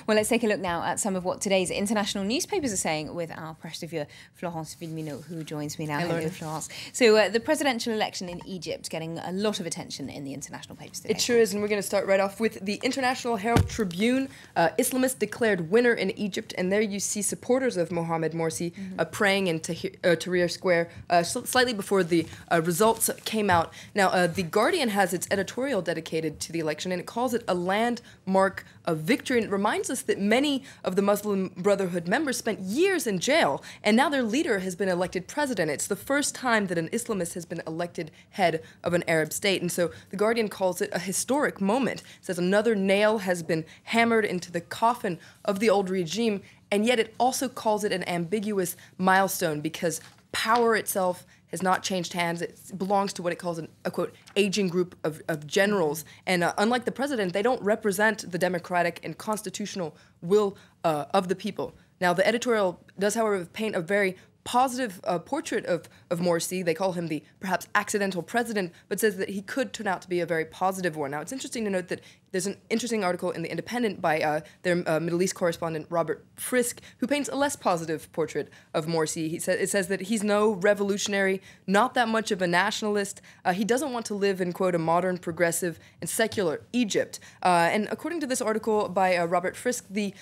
Well, let's take a look now at some of what today's international newspapers are saying with our press reviewer, Florence Villemino, who joins me now. Hello, Florence. So the presidential election in Egypt getting a lot of attention in the international papers today. It sure is, and we're going to start right off with the International Herald Tribune. Islamists declared winner in Egypt, and there you see supporters of Mohamed Morsi praying in Tahrir Square slightly before the results came out. Now, The Guardian has its editorial dedicated to the election, and it calls it a landmark of victory. And it reminds us that many of the Muslim Brotherhood members spent years in jail, and now their leader has been elected president. It's the first time that an Islamist has been elected head of an Arab state. And so The Guardian calls it a historic moment. It says another nail has been hammered into the coffin of the old regime, and yet it also calls it an ambiguous milestone because power itself has not changed hands. It belongs to what it calls a quote, aging group of generals. And unlike the president, they don't represent the democratic and constitutional will of the people. Now, the editorial does, however, paint a very positive portrait of Morsi. They call him the perhaps accidental president, but says that he could turn out to be a very positive one. Now, it's interesting to note that there's an interesting article in The Independent by their Middle East correspondent, Robert Frisk, who paints a less positive portrait of Morsi. It says that he's no revolutionary, not that much of a nationalist. He doesn't want to live in, quote, a modern, progressive, and secular Egypt. And according to this article by Robert Frisk, the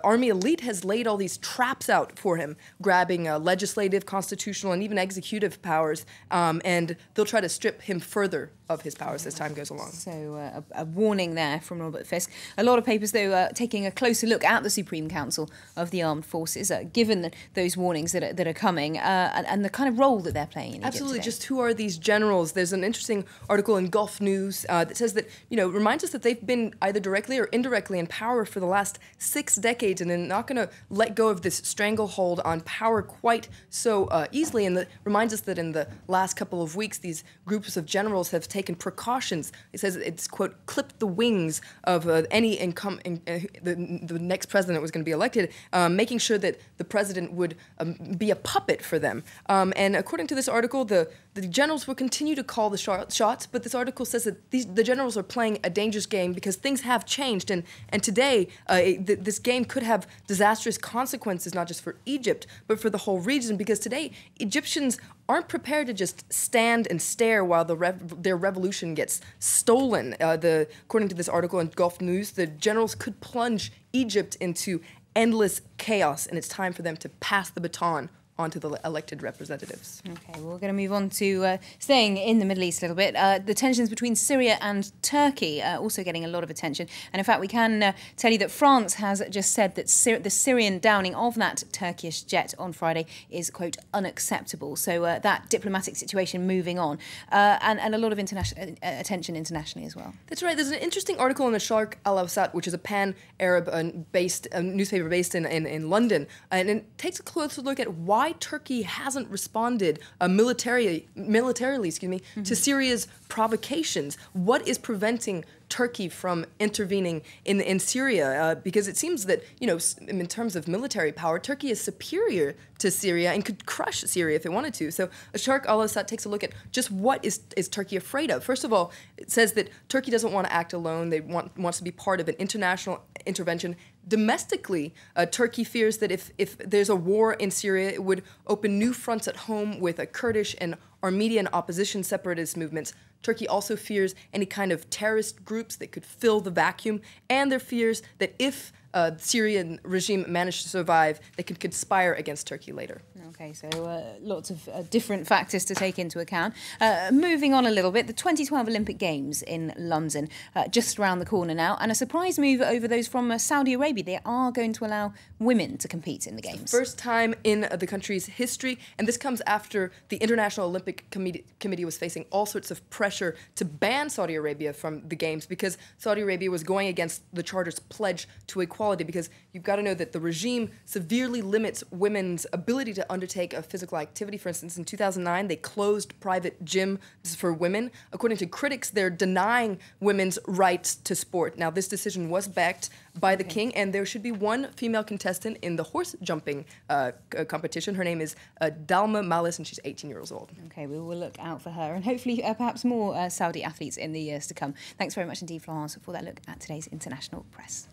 army elite has laid all these traps out for him, grabbing legislative, constitutional, and even executive powers, and they'll try to strip him further of his powers as time goes along. So a warning there from Robert Fisk. A lot of papers, though, taking a closer look at the Supreme Council of the Armed Forces, given those warnings that are coming, and the kind of role that they're playing in Egypt Absolutely. today. Just who are these generals? There's an interesting article in Gulf News that says that, reminds us that they've been either directly or indirectly in power for the last 6 decades, and they're not going to let go of this stranglehold on power quite so easily. And that reminds us that in the last couple of weeks, these groups of generals have taken precautions. It says it's, quote, clipped the wings of any the next president was going to be elected, making sure that the president would be a puppet for them. And according to this article, the generals will continue to call the shots, but this article says that the generals are playing a dangerous game because things have changed, and today this game could have disastrous consequences, not just for Egypt, but for the whole region, because today Egyptians aren't prepared to just stand and stare while their revolution gets stolen. According to this article in Gulf News, the generals could plunge Egypt into endless chaos, and it's time for them to pass the baton onto the elected representatives. Okay, well, we're going to move on to staying in the Middle East a little bit. The tensions between Syria and Turkey are also getting a lot of attention. And in fact, we can tell you that France has just said that the Syrian downing of that Turkish jet on Friday is, quote, unacceptable. So that diplomatic situation moving on, and a lot of attention internationally as well. That's right. There's an interesting article in the Sharq Al-Awsat, which is a pan-Arab based newspaper based in London, and it takes a closer look at why Turkey hasn't responded militarily, to Syria's provocations. What is preventing Turkey from intervening in Syria? Because it seems that, in terms of military power, Turkey is superior to Syria and could crush Syria if it wanted to. So Sharq Al-Awsat takes a look at just what is Turkey afraid of. First of all, it says that Turkey doesn't want to act alone. They wants to be part of an international intervention. Domestically, Turkey fears that if there's a war in Syria, it would open new fronts at home with a Kurdish and Armenian opposition separatist movements. Turkey also fears any kind of terrorist groups that could fill the vacuum, and there fears that if the Syrian regime managed to survive, they could conspire against Turkey later. Okay, so lots of different factors to take into account. Moving on a little bit, the 2012 Olympic Games in London, just around the corner now, and a surprise move over those from Saudi Arabia. They are going to allow women to compete in the Games. First time in the country's history, and this comes after the International Olympic Committee was facing all sorts of pressure to ban Saudi Arabia from the Games because Saudi Arabia was going against the Charter's pledge to equality, because you've got to know that the regime severely limits women's ability to undertake a physical activity. For instance, in 2009, they closed private gyms for women. According to critics, they're denying women's rights to sport. Now, this decision was backed by the king, and there should be one female contestant in the horse jumping competition. Her name is Dalma Malis, and she's 18 years old. Okay, we will look out for her, and hopefully perhaps more Saudi athletes in the years to come. Thanks very much indeed, Florence, for that look at today's international press.